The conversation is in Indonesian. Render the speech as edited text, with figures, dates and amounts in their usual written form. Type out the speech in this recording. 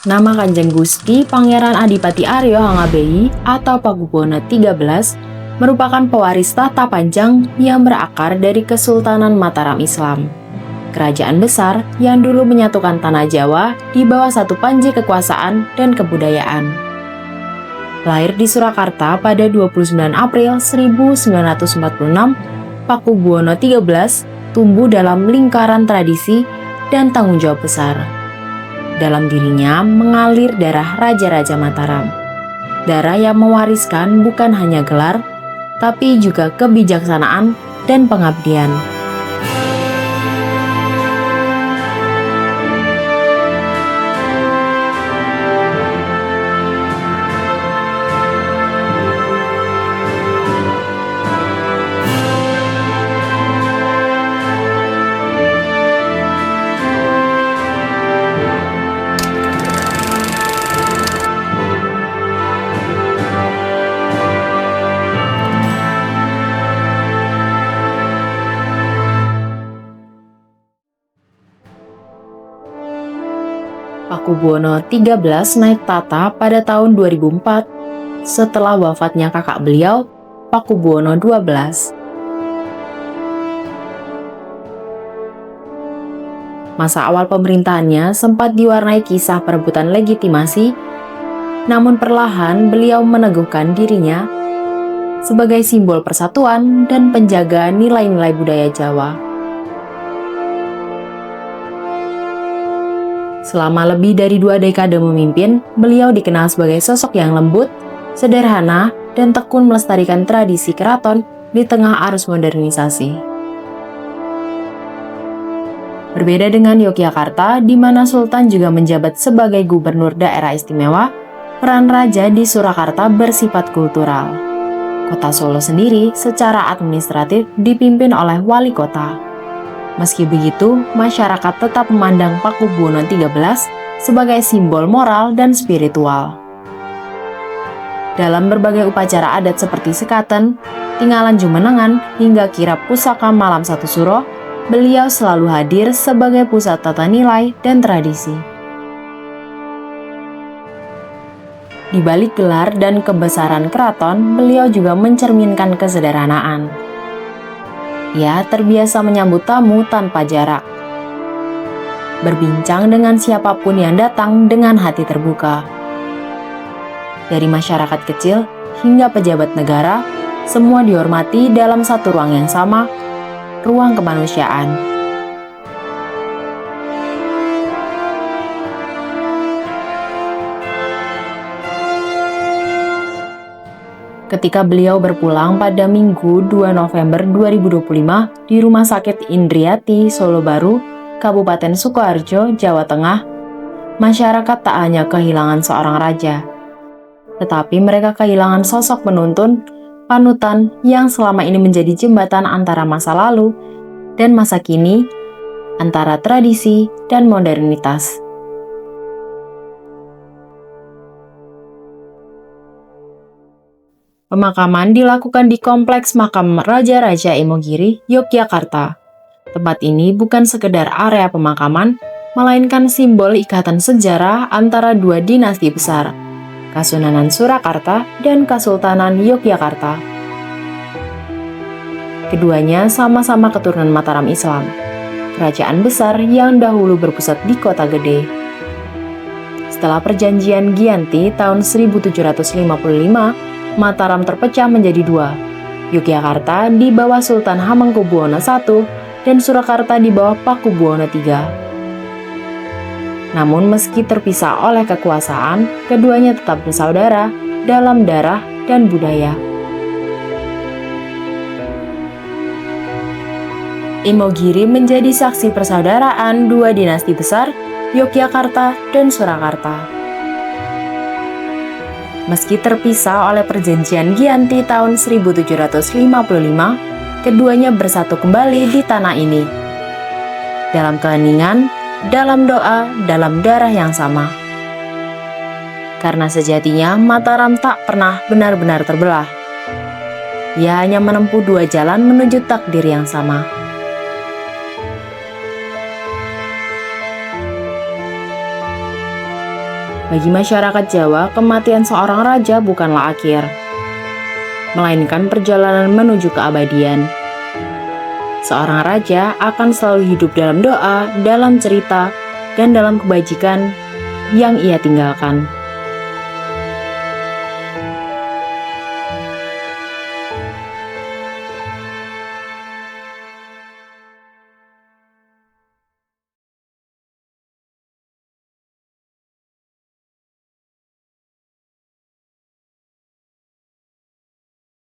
Nama Kanjeng Gusti Pangeran Adipati Aryo Hangabeyi atau Pakubuwono XIII merupakan pewaris tahta panjang yang berakar dari Kesultanan Mataram Islam, kerajaan besar yang dulu menyatukan tanah Jawa di bawah satu panji kekuasaan dan kebudayaan. Lahir di Surakarta pada 29 April 1946, Pakubuwono XIII tumbuh dalam lingkaran tradisi dan tanggung jawab besar. Dalam dirinya mengalir darah Raja-Raja Mataram. Darah yang mewariskan bukan hanya gelar, tapi juga kebijaksanaan dan pengabdian. Pakubuwono XIII naik tata pada tahun 2004 setelah wafatnya kakak beliau, Pakubuwono XII. Masa awal pemerintahannya sempat diwarnai kisah perebutan legitimasi, namun perlahan beliau meneguhkan dirinya sebagai simbol persatuan dan penjaga nilai-nilai budaya Jawa. Selama lebih dari 2 dekade memimpin, beliau dikenal sebagai sosok yang lembut, sederhana, dan tekun melestarikan tradisi keraton di tengah arus modernisasi. Berbeda dengan Yogyakarta, di mana Sultan juga menjabat sebagai gubernur daerah istimewa, peran raja di Surakarta bersifat kultural. Kota Solo sendiri secara administratif dipimpin oleh wali kota. Meski begitu, masyarakat tetap memandang Pakubuwono XIII sebagai simbol moral dan spiritual. Dalam berbagai upacara adat seperti sekaten, tinggalan jumenengan, hingga kirap pusaka malam satu suro, beliau selalu hadir sebagai pusat tata nilai dan tradisi. Di balik gelar dan kebesaran keraton, beliau juga mencerminkan kesederhanaan. Ia terbiasa menyambut tamu tanpa jarak, berbincang dengan siapapun yang datang dengan hati terbuka. Dari masyarakat kecil hingga pejabat negara, semua dihormati dalam satu ruang yang sama, ruang kemanusiaan. Ketika beliau berpulang pada Minggu 2 November 2025 di Rumah Sakit Indriati, Solo Baru, Kabupaten Sukoharjo, Jawa Tengah, masyarakat tak hanya kehilangan seorang raja, tetapi mereka kehilangan sosok penuntun, panutan yang selama ini menjadi jembatan antara masa lalu dan masa kini, antara tradisi dan modernitas. Pemakaman dilakukan di Kompleks Makam Raja-Raja Imogiri, Yogyakarta. Tempat ini bukan sekedar area pemakaman, melainkan simbol ikatan sejarah antara dua dinasti besar, Kasunanan Surakarta dan Kesultanan Yogyakarta. Keduanya sama-sama keturunan Mataram Islam, kerajaan besar yang dahulu berpusat di Kota Gede. Setelah perjanjian Giyanti tahun 1755, Mataram terpecah menjadi 2, Yogyakarta di bawah Sultan Hamengkubuwono I dan Surakarta di bawah Pakubuwono III. Namun meski terpisah oleh kekuasaan, keduanya tetap bersaudara dalam darah dan budaya. Imogiri menjadi saksi persaudaraan dua dinasti besar, Yogyakarta dan Surakarta. Meski terpisah oleh perjanjian Giyanti tahun 1755, keduanya bersatu kembali di tanah ini. Dalam keheningan, dalam doa, dalam darah yang sama. Karena sejatinya Mataram tak pernah benar-benar terbelah. Ia hanya menempuh 2 jalan menuju takdir yang sama. Bagi masyarakat Jawa, kematian seorang raja bukanlah akhir, melainkan perjalanan menuju keabadian. Seorang raja akan selalu hidup dalam doa, dalam cerita, dan dalam kebajikan yang ia tinggalkan.